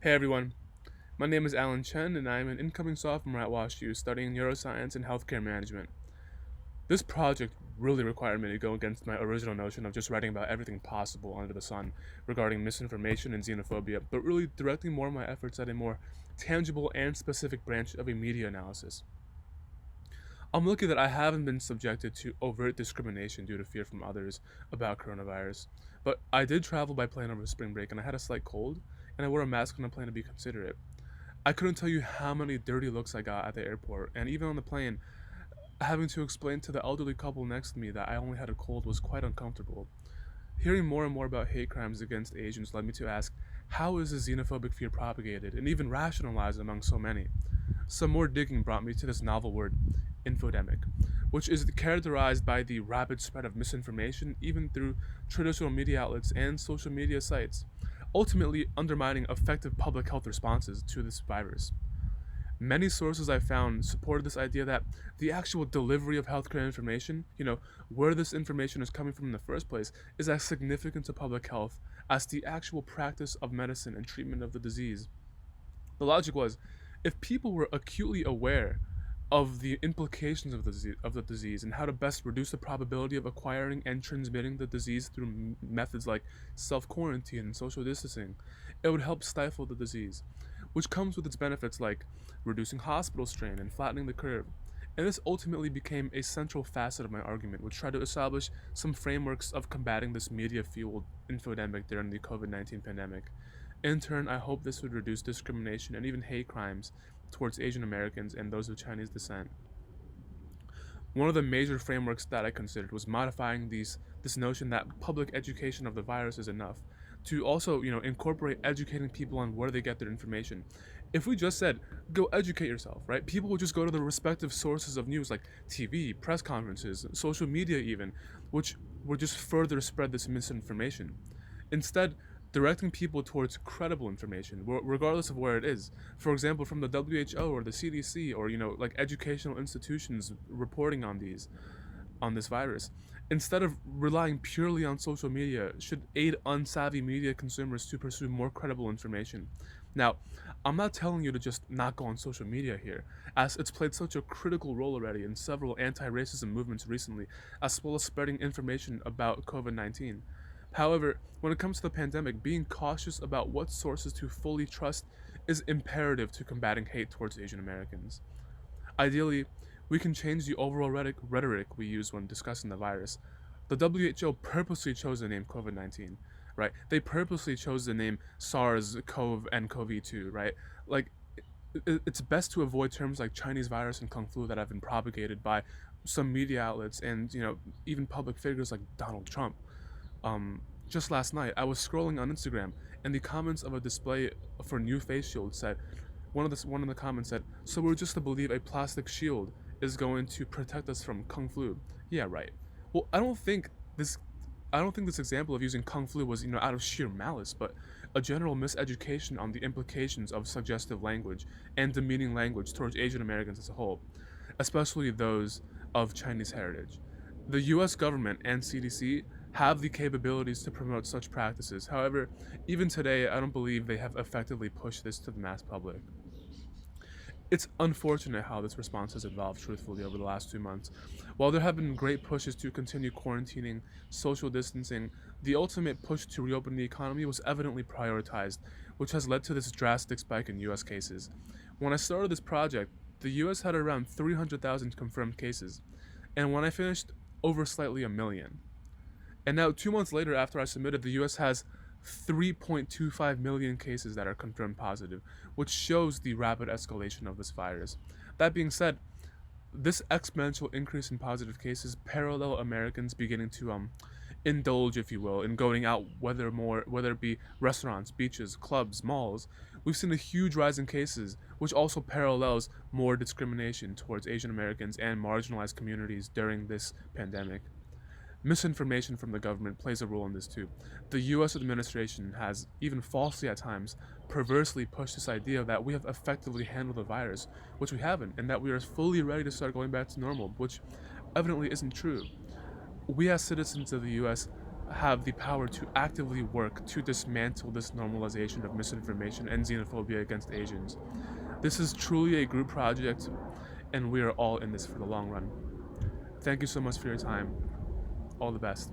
Hey everyone, my name is Chen and I'm an incoming sophomore at WashU studying neuroscience and healthcare management. This project really required me to go against my original notion of just writing about everything possible under the sun regarding misinformation and xenophobia, but really directing more of my efforts at a more tangible and specific branch of a media analysis. I'm lucky that I haven't been subjected to overt discrimination due to fear from others about coronavirus, but I did travel by plane over spring break and I had a slight cold, and I wore a mask on the plane to be considerate. I couldn't tell you how many dirty looks I got at the airport, and even on the plane, having to explain to the elderly couple next to me that I only had a cold was quite uncomfortable. Hearing more and more about hate crimes against Asians led me to ask, how is this xenophobic fear propagated and even rationalized among so many? Some more digging brought me to this novel word, infodemic, which is characterized by the rapid spread of misinformation even through traditional media outlets and social media sites, ultimately undermining effective public health responses to this virus. Many sources I found supported this idea that the actual delivery of healthcare information, where this information is coming from in the first place, is as significant to public health as the actual practice of medicine and treatment of the disease. The logic was, if people were acutely aware of the implications of the disease and how to best reduce the probability of acquiring and transmitting the disease through methods like self quarantine and social distancing, it would help stifle the disease, which comes with its benefits like reducing hospital strain and flattening the curve. And this ultimately became a central facet of my argument, which tried to establish some frameworks of combating this media fueled infodemic during the COVID-19 pandemic. In turn, I hope this would reduce discrimination and even hate crimes towards Asian Americans and those of Chinese descent. One of the major frameworks that I considered was modifying this notion that public education of the virus is enough to also, incorporate educating people on where they get their information. If we just said, go educate yourself, right? People would just go to the respective sources of news like TV, press conferences, social media even, which would just further spread this misinformation. Instead, directing people towards credible information, regardless of where it is. For example, from the WHO or the CDC or like educational institutions reporting on this virus, instead of relying purely on social media, should aid unsavvy media consumers to pursue more credible information. Now, I'm not telling you to just not go on social media here, as it's played such a critical role already in several anti racism movements recently, as well as spreading information about COVID 19. However, when it comes to the pandemic, being cautious about what sources to fully trust is imperative to combating hate towards Asian Americans. Ideally, we can change the overall rhetoric we use when discussing the virus. The WHO purposely chose the name COVID 19, right? They purposely chose the name SARS CoV and CoV 2, right? Like, it's best to avoid terms like Chinese virus and Kung flu that have been propagated by some media outlets and, even public figures like Donald Trump. Just last night, I was scrolling on Instagram, and the comments of a display for new face shields said, one of the comments said, "So we're just to believe a plastic shield is going to protect us from kung flu?" Yeah, right. Well, this, I don't think this example of using kung flu was out of sheer malice, but a general miseducation on the implications of suggestive language and demeaning language towards Asian Americans as a whole, especially those of Chinese heritage. The US government and CDC have the capabilities to promote such practices. However, even today, I don't believe they have effectively pushed this to the mass public. It's unfortunate how this response has evolved truthfully over the last 2 months. While there have been great pushes to continue quarantining, social distancing, the ultimate push to reopen the economy was evidently prioritized, which has led to this drastic spike in US cases. When I started this project, the US had around 300,000 confirmed cases, and when I finished, over slightly a million. And now, 2 months later, after I submitted, the US has 3.25 million cases that are confirmed positive, which shows the rapid escalation of this virus. That being said, this exponential increase in positive cases parallel Americans beginning to indulge, if you will, in going out, whether it be restaurants, beaches, clubs, malls. We've seen a huge rise in cases, which also parallels more discrimination towards Asian Americans and marginalized communities during this pandemic. Misinformation from the government plays a role in this too. The US administration has, even falsely at times, perversely pushed this idea that we have effectively handled the virus, which we haven't, and that we are fully ready to start going back to normal, which evidently isn't true. We as citizens of the US have the power to actively work to dismantle this normalization of misinformation and xenophobia against Asians. This is truly a group project, and we are all in this for the long run. Thank you so much for your time. All the best.